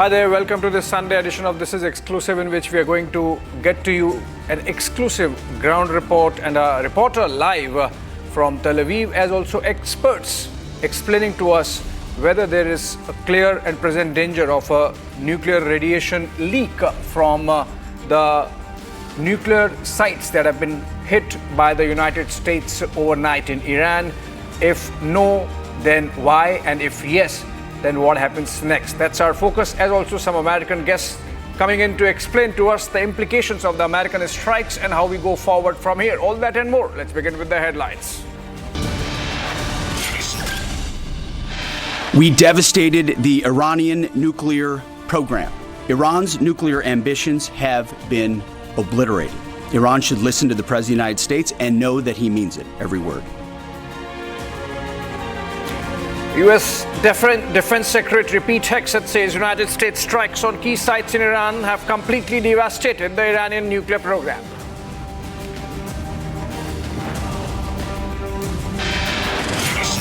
Hi there, welcome to this Sunday edition of This Is Exclusive, in which we are going to get to you an exclusive ground report and a reporter live from Tel Aviv, as also experts explaining to us whether there is a clear and present danger of a nuclear radiation leak from the nuclear sites that have been hit by the United States overnight in Iran. If no, then why? And if yes, then what happens next? That's our focus, as also some American guests coming in to explain to us the implications of the American strikes and how we go forward from here. All that and more. Let's begin with the headlines. We devastated the Iranian nuclear program. Iran's nuclear ambitions have been obliterated. Iran should listen to the President of the United States and know that he means it, every word. U.S. Defense Secretary Pete Hegseth says United States strikes on key sites in Iran have completely devastated the Iranian nuclear program.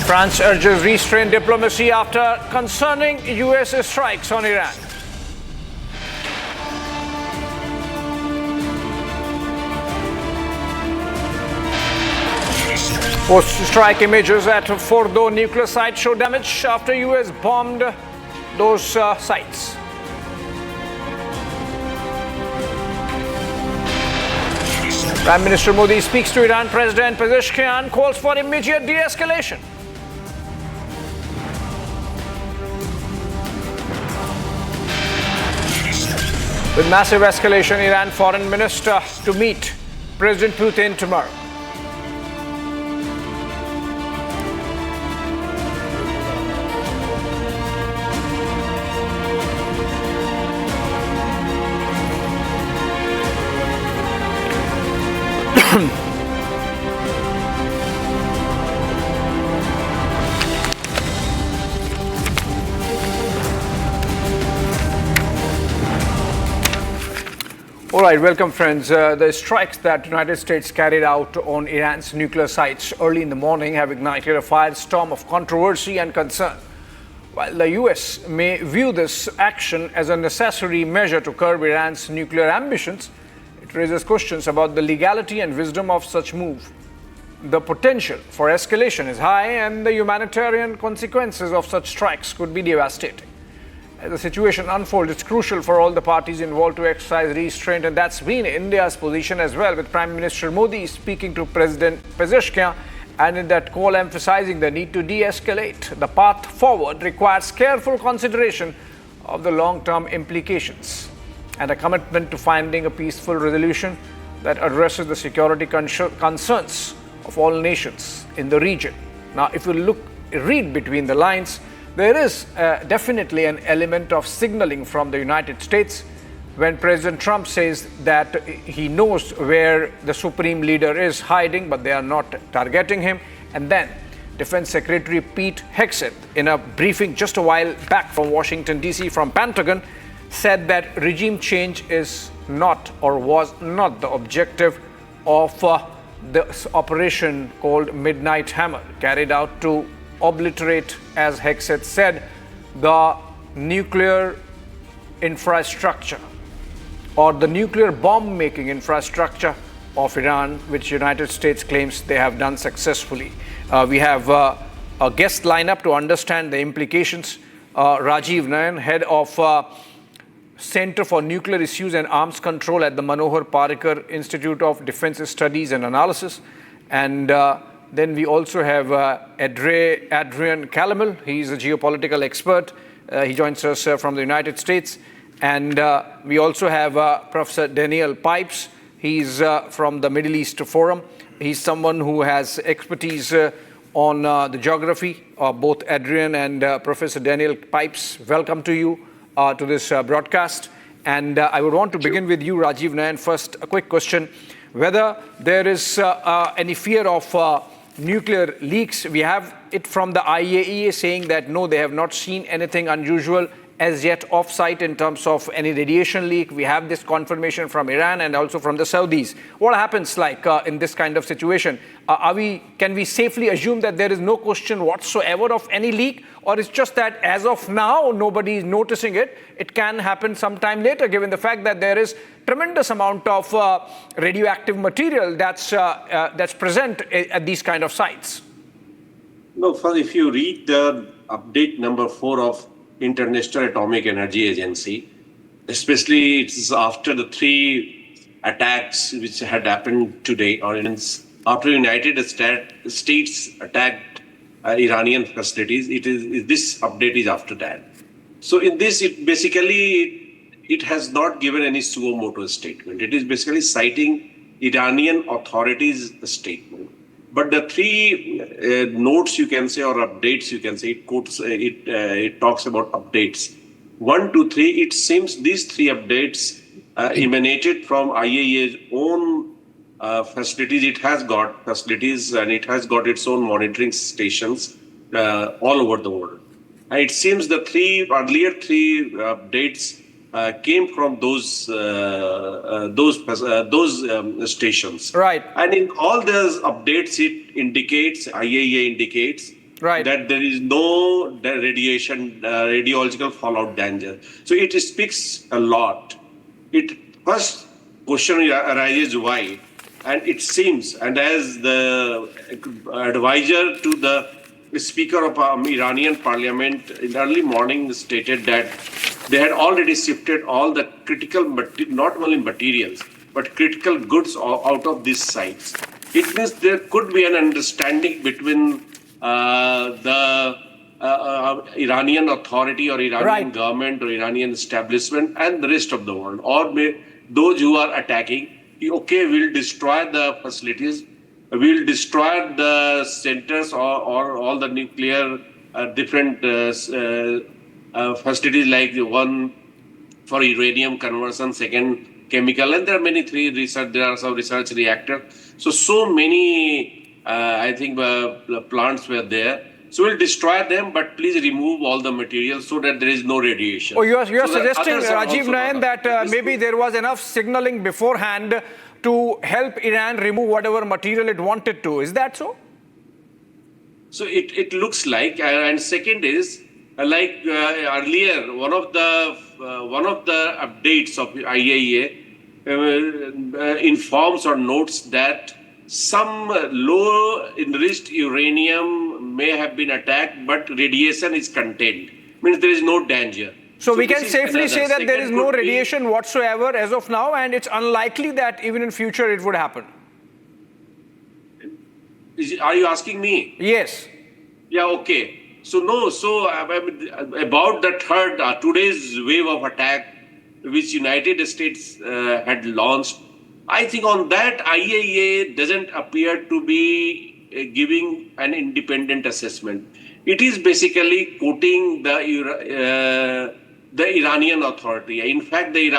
France urges restraint diplomacy after concerning U.S. strikes on Iran. Post-strike images at Fordo nuclear site show damage after U.S. bombed those sites. Prime Minister Modi speaks to Iran President Pezeshkian, calls for immediate de-escalation. With massive escalation, Iran Foreign Minister to meet President Putin tomorrow. All right, welcome friends. The strikes that the United States carried out on Iran's nuclear sites early in the morning have ignited a firestorm of controversy and concern. While the US may view this action as a necessary measure to curb Iran's nuclear ambitions, it raises questions about the legality and wisdom of such move. The potential for escalation is high, and the humanitarian consequences of such strikes could be devastating. As the situation unfolds, it's crucial for all the parties involved to exercise restraint, and that's been India's position as well, with Prime Minister Modi speaking to President Pezeshkian and in that call emphasizing the need to de-escalate. The path forward requires careful consideration of the long-term implications and a commitment to finding a peaceful resolution that addresses the security concerns of all nations in the region. Now, if you read between the lines, there is definitely an element of signaling from the United States when President Trump says that he knows where the supreme leader is hiding, but they are not targeting him. And then Defense Secretary Pete Hegseth, in a briefing just a while back from Washington, D.C., from Pentagon, said that regime change is not or was not the objective of the operation called Midnight Hammer, carried out to obliterate, as Hegseth said, the nuclear infrastructure or the nuclear bomb-making infrastructure of Iran, which United States claims they have done successfully. We have a guest lineup to understand the implications. Rajiv Nayan, head of Center for Nuclear Issues and Arms Control at the Manohar Parrikar Institute of Defense Studies and Analysis. And then we also have Adrian Calamel. He's a geopolitical expert. He joins us from the United States. And we also have Professor Daniel Pipes. He's from the Middle East Forum. He's someone who has expertise on the geography. Both Adrian and Professor Daniel Pipes, welcome to you to this broadcast. And I would want to begin with you, Rajiv Nayan. First, a quick question. Whether there is any fear of nuclear leaks. We have it from the IAEA saying that no, they have not seen anything unusual as yet off-site in terms of any radiation leak. We have this confirmation from Iran and also from the Saudis. What happens in this kind of situation? Can we safely assume that there is no question whatsoever of any leak, or it's just that as of now nobody is noticing it? It can happen sometime later, given the fact that there is tremendous amount of radioactive material that's present at these kind of sites. No, if you read the update number 4 of International Atomic Energy Agency, especially it's after the 3 attacks which had happened today, or after United States attacked Iranian facilities, this update is after that. So in this, it has not given any suo motu statement. It is basically citing Iranian authorities' statement. But the 3 notes you can say, or updates you can say, it talks about updates. 1, 2, 3, it seems these 3 updates emanated from IAEA's own facilities. It has got facilities and it has got its own monitoring stations all over the world. And it seems the earlier 3 updates came from those stations. Right. And in all those updates, it indicates, IAEA indicates, right, that there is no radiological fallout danger. So it speaks a lot. First question arises why, and it seems, and as the advisor to the Speaker of Iranian Parliament in early morning stated that they had already shifted all the critical, not only materials, but critical goods out of these sites. It means there could be an understanding between the Iranian authority or Iranian government or Iranian establishment and the rest of the world, or those who are attacking. Okay, we'll destroy the facilities, we'll destroy the centers or all the nuclear different facilities, like the one for uranium conversion, second chemical, and there are many there are some research reactors. So many, I think, plants were there. So we'll destroy them, but please remove all the material so that there is no radiation. Oh, you are suggesting, Rajiv Nayan, that maybe there was enough signaling beforehand to help Iran remove whatever material it wanted to. Is that so? So it looks like, and second is, like earlier, one of the updates of IAEA informs or notes that some low enriched uranium may have been attacked, but radiation is contained. Means there is no danger. So we can safely say that there is no radiation whatsoever as of now, and it's unlikely that even in future it would happen. Are you asking me? Yes. Yeah, okay. So about the third, today's wave of attack, which United States had launched, I think on that IAEA doesn't appear to be giving an independent assessment. It is basically quoting the Iranian authority. In fact, the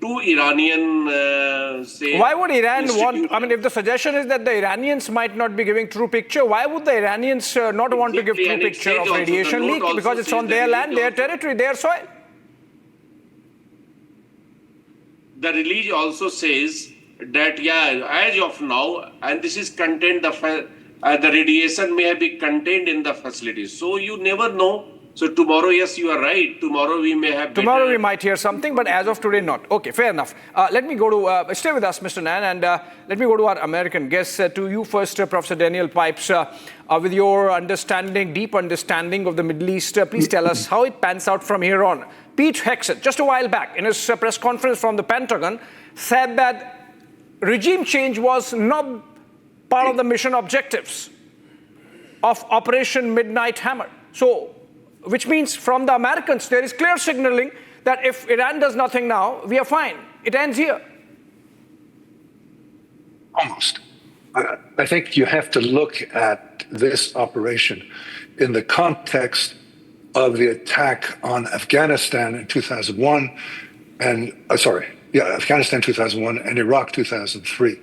two Iranian say... Why would Iran want... I mean, if the suggestion is that the Iranians might not be giving true picture, why would the Iranians not want to give true picture of radiation leak? Because it's on their land, their territory, their soil. The release also says that, as of now, and this is contained, the radiation may have been contained in the facilities. So you never know. So tomorrow, yes, you are right. Tomorrow we may have... Tomorrow we might hear something, but as of today, not. Okay, fair enough. Let me go to... stay with us, Mr. Nayan, and let me go to our American guests. To you first, Professor Daniel Pipes. With your deep understanding of the Middle East, please tell us how it pans out from here on. Pete Hegseth, just a while back, in his press conference from the Pentagon, said that regime change was not part of the mission objectives of Operation Midnight Hammer. So, which means from the Americans, there is clear signaling that if Iran does nothing now, we are fine. It ends here. Almost. I think you have to look at this operation in the context of the attack on Afghanistan in 2001 Afghanistan 2001 and Iraq 2003.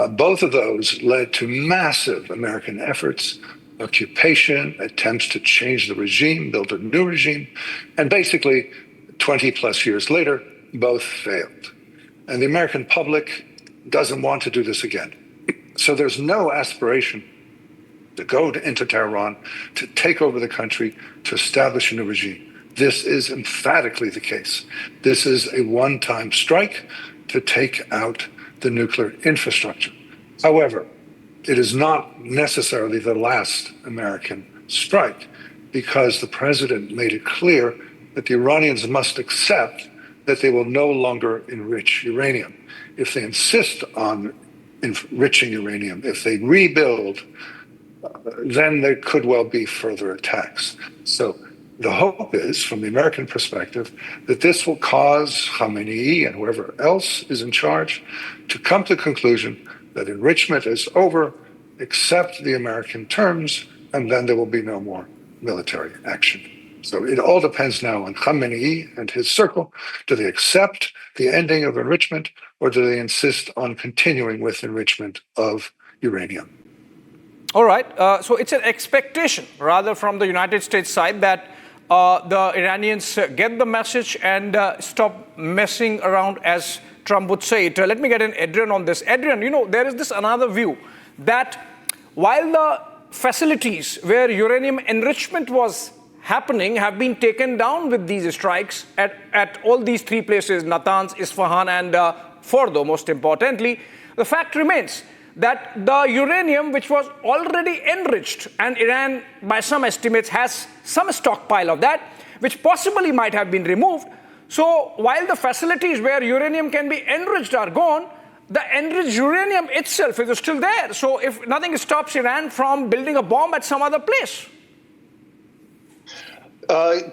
Both of those led to massive American efforts occupation, attempts to change the regime, build a new regime, and basically 20 plus years later, both failed. And the American public doesn't want to do this again. So there's no aspiration to go into Tehran, to take over the country, to establish a new regime. This is emphatically the case. This is a one-time strike to take out the nuclear infrastructure. However, it is not necessarily the last American strike, because the president made it clear that the Iranians must accept that they will no longer enrich uranium. If they insist on enriching uranium, if they rebuild, then there could well be further attacks. So the hope is, from the American perspective, that this will cause Khamenei and whoever else is in charge to come to the conclusion that enrichment is over, accept the American terms, and then there will be no more military action. So it all depends now on Khamenei and his circle. Do they accept the ending of enrichment, or do they insist on continuing with enrichment of uranium? All right. So it's an expectation, rather, from the United States side that the Iranians get the message and stop messing around, as Trump would say it. Let me get an Adrian on this. Adrian, there is this another view that while the facilities where uranium enrichment was happening have been taken down with these strikes at all these three places, Natanz, Isfahan, and Fordo, most importantly, the fact remains that the uranium, which was already enriched, and Iran, by some estimates, has some stockpile of that, which possibly might have been removed. So while the facilities where uranium can be enriched are gone, the enriched uranium itself is still there. So if nothing stops Iran from building a bomb at some other place.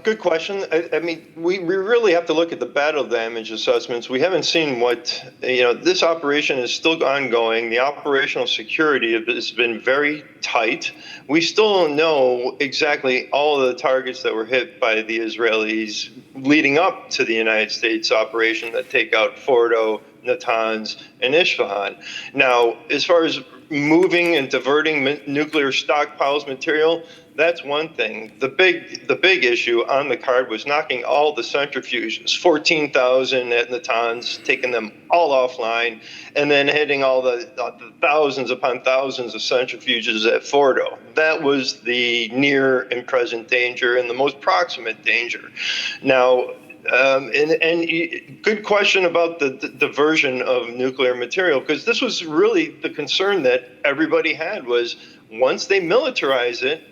Good question. I mean, we really have to look at the battle damage assessments. We haven't seen what, this operation is still ongoing. The operational security has been very tight. We still don't know exactly all of the targets that were hit by the Israelis leading up to the United States operation that take out Fordo, Natanz, and Isfahan. Now, as far as moving and diverting nuclear stockpiles material, that's one thing. The big issue on the card was knocking all the centrifuges, 14,000 at Natanz, taking them all offline, and then hitting all the thousands upon thousands of centrifuges at Fordo. That was the near and present danger and the most proximate danger. Now, and good question about the diversion of nuclear material, because this was really the concern that everybody had, was once they militarize it,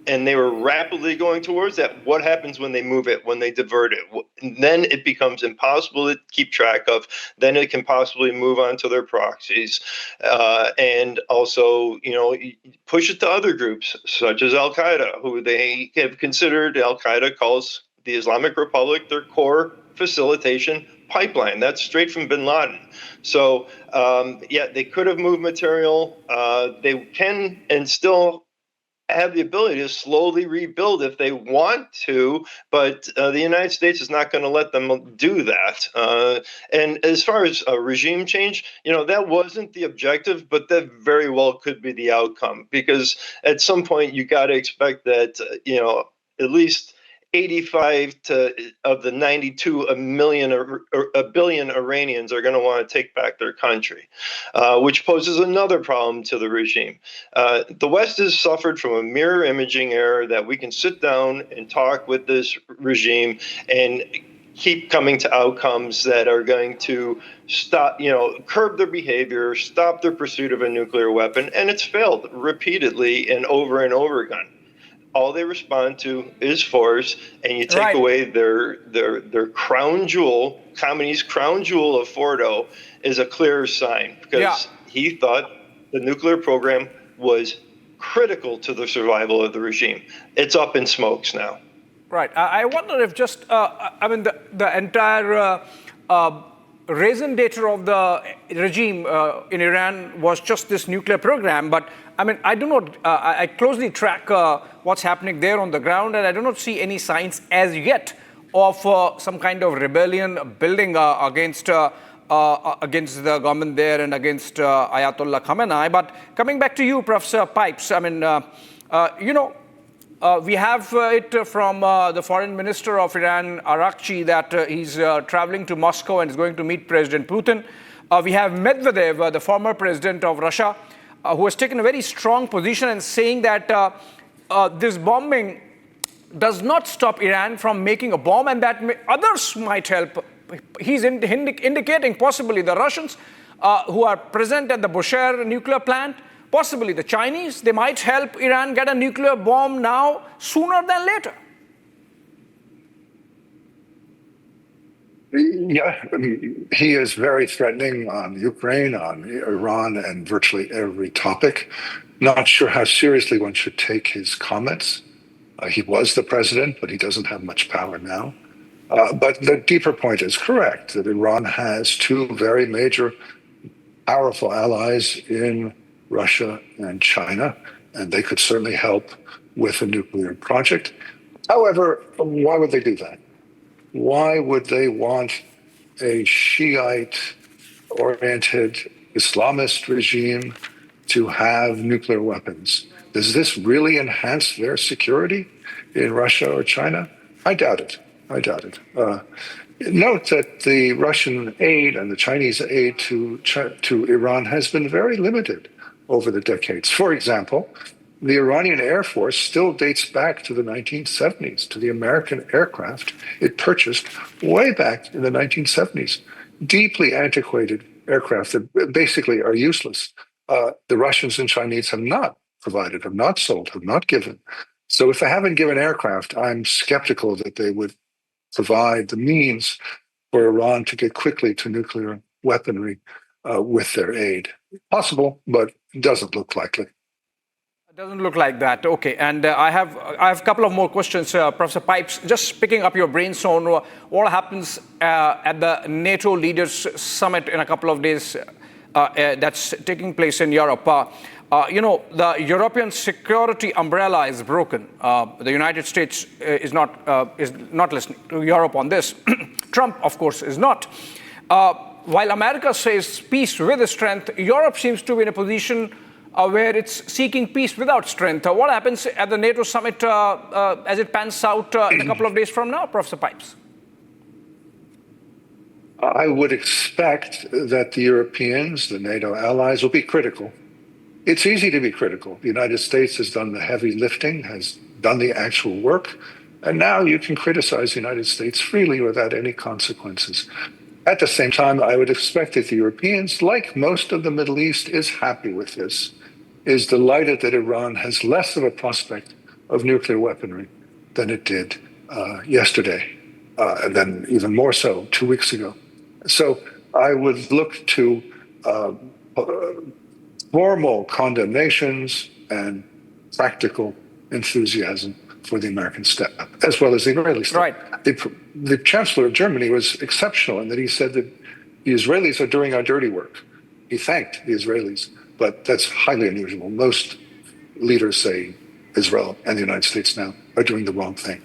and they were rapidly going towards that, what happens when they move it, when they divert it? And then it becomes impossible to keep track of. Then it can possibly move on to their proxies. And also, push it to other groups, such as Al-Qaeda, who they have considered, Al-Qaeda calls the Islamic Republic their core facilitation pipeline. That's straight from bin Laden. So, they could have moved material. They can and still have the ability to slowly rebuild if they want to, but the United States is not going to let them do that. And as far as regime change, that wasn't the objective, but that very well could be the outcome, because at some point you got to expect that, at least 85 of the 92 a billion Iranians are going to want to take back their country, which poses another problem to the regime. The West has suffered from a mirror imaging error that we can sit down and talk with this regime and keep coming to outcomes that are going to stop, curb their behavior, stop their pursuit of a nuclear weapon, and it's failed repeatedly and over again. All they respond to is force, and you take away their crown jewel. Khamenei's crown jewel of Fordo is a clear sign, because he thought the nuclear program was critical to the survival of the regime. It's up in smokes now. Right. I wonder if just, the entire raison d'etre of the regime in Iran was just this nuclear program. But I do not, I closely track what's happening there on the ground, and I do not see any signs as yet of some kind of rebellion building against the government there and against Ayatollah Khamenei. But coming back to you, Professor Pipes, We have it from the foreign minister of Iran, Arakchi, that he's traveling to Moscow and is going to meet President Putin. We have Medvedev, the former president of Russia, who has taken a very strong position and saying that this bombing does not stop Iran from making a bomb and that others might help. He's indicating possibly the Russians who are present at the Bushehr nuclear plant, possibly the Chinese, they might help Iran get a nuclear bomb now sooner than later. Yeah, I mean, he is very threatening on Ukraine, on Iran, and virtually every topic. Not sure how seriously one should take his comments. He was the president, but he doesn't have much power now. But the deeper point is correct, that Iran has two very major, powerful allies in Russia and China, and they could certainly help with a nuclear project. However, why would they do that? Why would they want a Shiite-oriented Islamist regime to have nuclear weapons? Does this really enhance their security in Russia or China? I doubt it. Note that the Russian aid and the Chinese aid to Iran has been very limited over the decades. For example, the Iranian Air Force still dates back to the 1970s, to the American aircraft it purchased way back in the 1970s. Deeply antiquated aircraft that basically are useless. The Russians and Chinese have not provided, have not sold, have not given. So if they haven't given aircraft, I'm skeptical that they would provide the means for Iran to get quickly to nuclear weaponry with their aid. Possible, but doesn't look likely. It doesn't look like that. Okay, and I have a couple of more questions, Professor Pipes. Just picking up your brains on what happens at the NATO leaders summit in a couple of days that's taking place in Europe. The European security umbrella is broken. The United States is not listening to Europe on this. Trump, of course, is not. While America says peace with strength, Europe seems to be in a position where it's seeking peace without strength. What happens at the NATO summit as it pans out in a couple of days from now, Professor Pipes? I would expect that the Europeans, the NATO allies, will be critical. It's easy to be critical. The United States has done the heavy lifting, has done the actual work, and now you can criticize the United States freely without any consequences. At the same time, I would expect that the Europeans, like most of the Middle East, is happy with this, is delighted that Iran has less of a prospect of nuclear weaponry than it did yesterday, and then even more so 2 weeks ago. So I would look to formal condemnations and practical enthusiasm for the American step, as well as the Israeli step. Right. The Chancellor of Germany was exceptional in that he said that the Israelis are doing our dirty work. He thanked the Israelis, but that's highly unusual. Most leaders say Israel and the United States now are doing the wrong thing.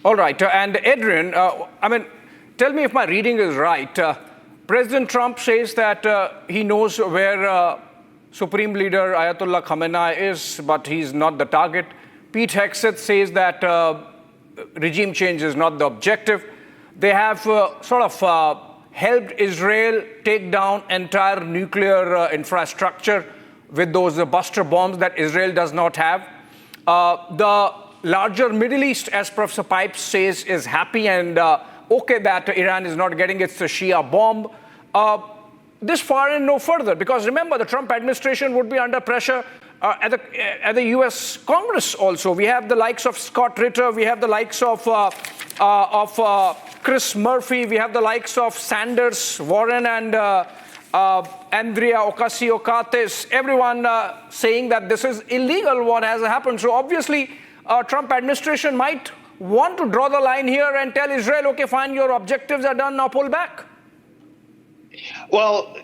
All right. And Adrian, tell me if my reading is right. President Trump says that he knows where Supreme Leader Ayatollah Khamenei is, but he's not the target. Pete Hegseth says that regime change is not the objective. They have helped Israel take down entire nuclear infrastructure with those buster bombs that Israel does not have. The larger Middle East, as Professor Pipes says, is happy and okay that Iran is not getting its Shia bomb. This far and no further, because remember, the Trump administration would be under pressure at the U.S. Congress also. We have the likes of Scott Ritter, we have the likes of Chris Murphy, we have the likes of Sanders, Warren, and Andrea Ocasio-Cortez, everyone saying that this is illegal what has happened. So obviously, Trump administration might want to draw the line here and tell Israel, okay, fine, your objectives are done, now pull back. Well,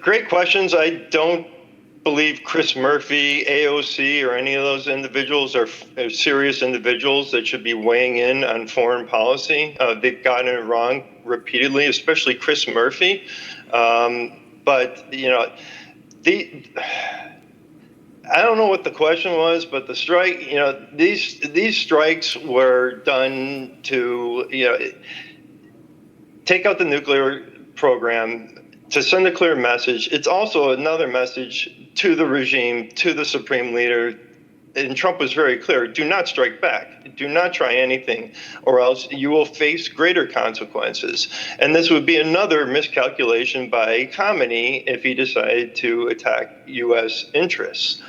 great questions. I don't believe Chris Murphy, AOC, or any of those individuals are serious individuals that should be weighing in on foreign policy. They've gotten it wrong repeatedly, especially Chris Murphy. But, I don't know what the question was, but the strike, these strikes were done to, take out the nuclear program, to send a clear message. It's also another message to the regime, to the supreme leader. And Trump was very clear, do not strike back. Do not try anything, or else you will face greater consequences. And this would be another miscalculation by Khamenei if he decided to attack U.S. interests.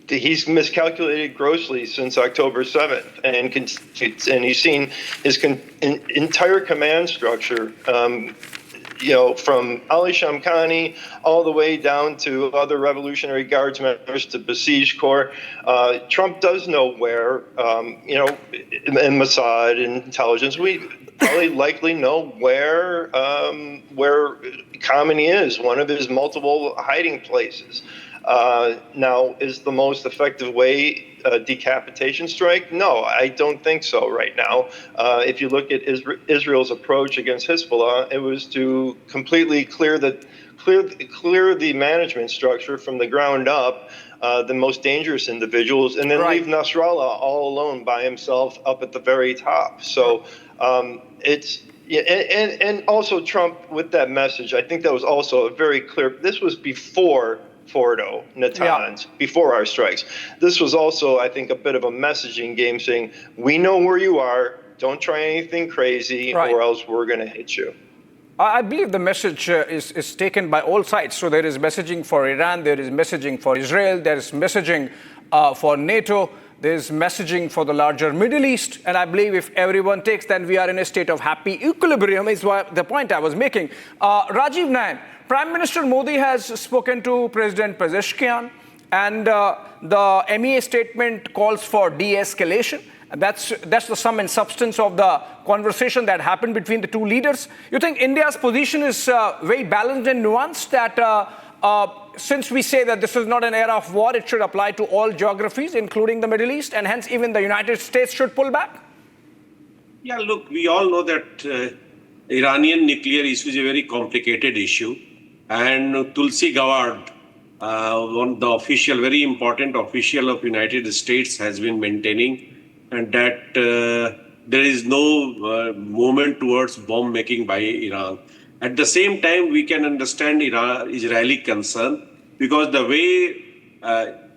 He's miscalculated grossly since October 7th, and he's seen his entire command structure, from Ali Shamkhani all the way down to other Revolutionary Guards members to Basij Corps. Trump does know where, in Mossad and intelligence, we probably likely know where Khamenei is, one of his multiple hiding places. Now, is the most effective way a decapitation strike? No, I don't think so right now. If you look at Israel's approach against Hezbollah, it was to completely clear the management structure from the ground up, the most dangerous individuals, and then leave Nasrallah all alone by himself up at the very top. So and also Trump with that message, I think that was also a very clear, this was before Fordo, Natanz, before our strikes. This was also, I think, a bit of a messaging game saying, we know where you are, don't try anything crazy, or else we're going to hit you. I believe the message is taken by all sides. So there is messaging for Iran, there is messaging for Israel, there is messaging for NATO, there is messaging for the larger Middle East. And I believe if everyone takes, then we are in a state of happy equilibrium, is the point I was making. Rajiv Nayan, Prime Minister Modi has spoken to President Pezeshkian, and the MEA statement calls for de-escalation. That's the sum and substance of the conversation that happened between the two leaders. You think India's position is very balanced and nuanced, that since we say that this is not an era of war, it should apply to all geographies, including the Middle East, and hence even the United States should pull back? Yeah, look, we all know that Iranian nuclear issue is a very complicated issue. And Tulsi Gabbard, the very important official of United States, has been maintaining and that there is no movement towards bomb making by Iran. At the same time, we can understand Israeli concern, because the way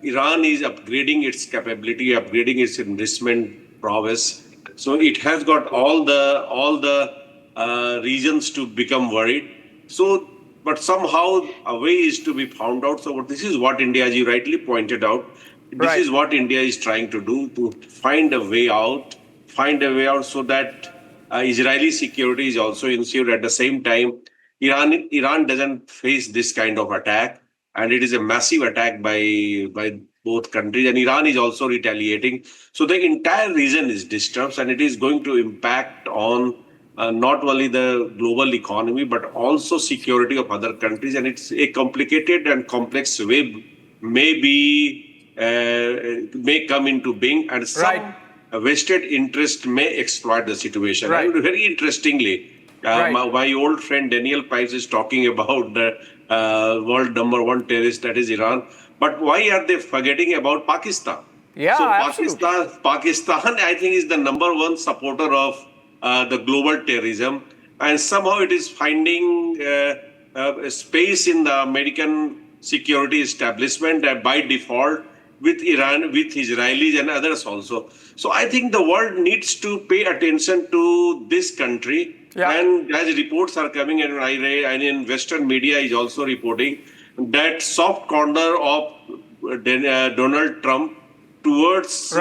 Iran is upgrading its capability, upgrading its enlistment prowess, so it has got all the reasons to become worried. So, but somehow a way is to be found out. So this is what India, as you rightly pointed out, this is what India is trying to do, to find a way out so that Israeli security is also ensured. At the same time, Iran doesn't face this kind of attack, and it is a massive attack by both countries, and Iran is also retaliating. So the entire region is disturbed, and it is going to impact on not only the global economy, but also security of other countries. And it's a complicated and complex way may come into being, and some vested interest may exploit the situation. And very interestingly, my old friend Daniel Pipes is talking about the world #1 terrorist, that is Iran. But why are they forgetting about Pakistan? Yeah, so absolutely. Pakistan, I think, is the #1 supporter of the global terrorism, and somehow it is finding a space in the American security establishment by default, with Iran, with Israelis and others also. So I think the world needs to pay attention to this country. And as reports are coming, and I read, and in Western media is also reporting, that soft corner of Donald Trump towards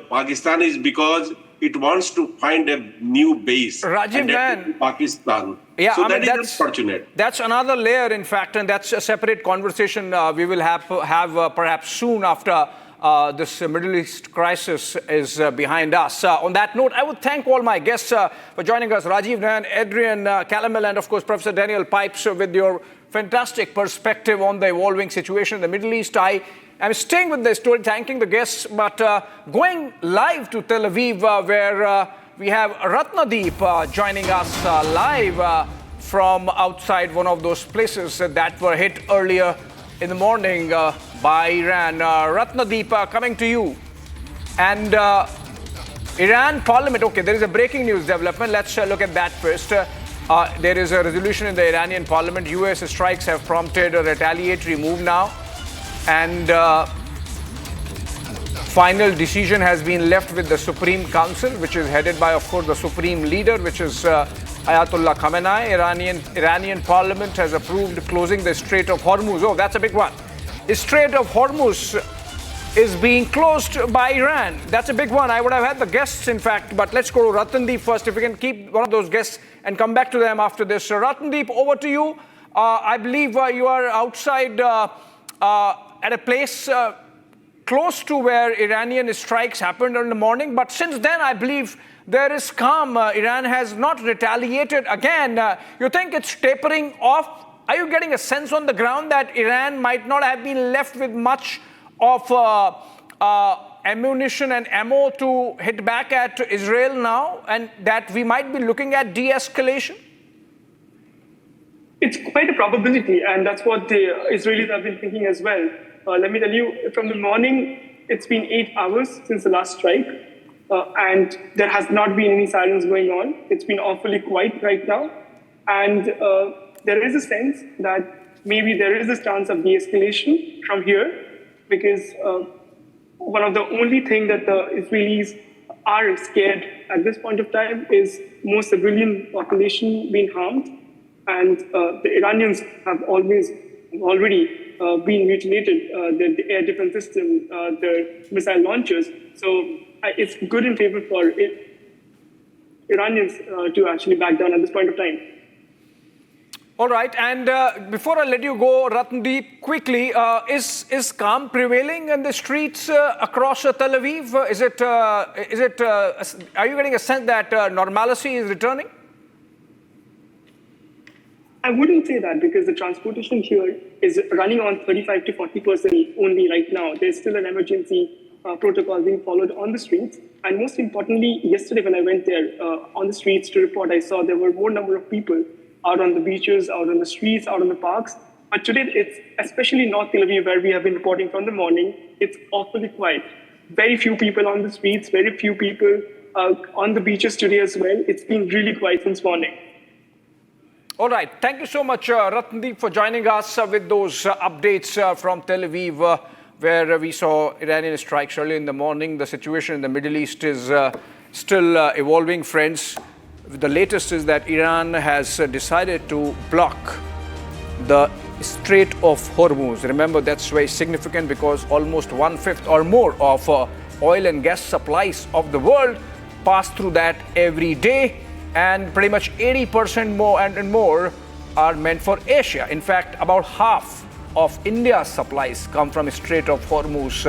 Pakistan is because it wants to find a new base. Rajiv Nayan, Pakistan. Yeah, so that is unfortunate. That's another layer, in fact, and that's a separate conversation we will have perhaps soon after this Middle East crisis is behind us. On that note, I would thank all my guests for joining us. Rajiv Nayan, Adrian Calamel, and of course, Professor Daniel Pipes, with your fantastic perspective on the evolving situation in the Middle East. I'm staying with the story, thanking the guests, but going live to Tel Aviv, where we have Ratnadeep joining us live from outside one of those places that were hit earlier in the morning by Iran. Ratnadeep, coming to you. And Iran Parliament, okay, there is a breaking news development. Let's look at that first. There is a resolution in the Iranian Parliament. US strikes have prompted a retaliatory move now. And final decision has been left with the Supreme Council, which is headed by, of course, the Supreme Leader, which is Ayatollah Khamenei. Iranian Parliament has approved closing the Strait of Hormuz. Oh, that's a big one. The Strait of Hormuz is being closed by Iran. That's a big one. I would have had the guests, in fact, but let's go to Ratnadeep first. If we can keep one of those guests and come back to them after this. Ratnadeep, over to you. I believe you are outside at a place close to where Iranian strikes happened in the morning. But since then, I believe there is calm. Iran has not retaliated again. You think it's tapering off? Are you getting a sense on the ground that Iran might not have been left with much of ammunition and ammo to hit back at Israel now, and that we might be looking at de-escalation? It's quite a probability, and that's what the Israelis have been thinking as well. Let me tell you, from the morning, it's been 8 hours since the last strike, and there has not been any silence going on. It's been awfully quiet right now, and there is a sense that maybe there is a chance of de-escalation from here, because one of the only thing that the Israelis are scared at this point of time is more civilian population being harmed. And the Iranians have already been mutilated, the air defense system, their missile launchers. So it's good in favor for Iranians to actually back down at this point of time. All right, and before I let you go, Ratnadeep, quickly, is calm prevailing in the streets across Tel Aviv? Are you getting a sense that normalcy is returning? I wouldn't say that, because the transportation here is running on 35 to 40% only right now. There's still an emergency protocol being followed on the streets. And most importantly, yesterday when I went there on the streets to report, I saw there were more number of people out on the beaches, out on the streets, out on the parks. But today, it's especially North Tel Aviv, where we have been reporting from the morning, it's awfully quiet. Very few people on the streets, very few people on the beaches today as well. It's been really quiet since morning. All right. Thank you so much, Ratnadeep, for joining us with those updates from Tel Aviv, where we saw Iranian strikes early in the morning. The situation in the Middle East is still evolving, friends. The latest is that Iran has decided to block the Strait of Hormuz. Remember, that's very significant because almost 1/5 or more of oil and gas supplies of the world pass through that every day. And pretty much 80% more and more are meant for Asia. In fact, about half of India's supplies come from Strait of Hormuz.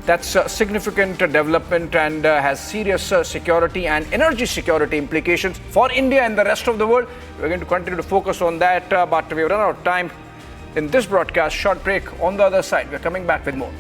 That's a significant development and has serious security and energy security implications for India and the rest of the world. We're going to continue to focus on that, but we've run out of time in this broadcast. Short break. On the other side, we're coming back with more.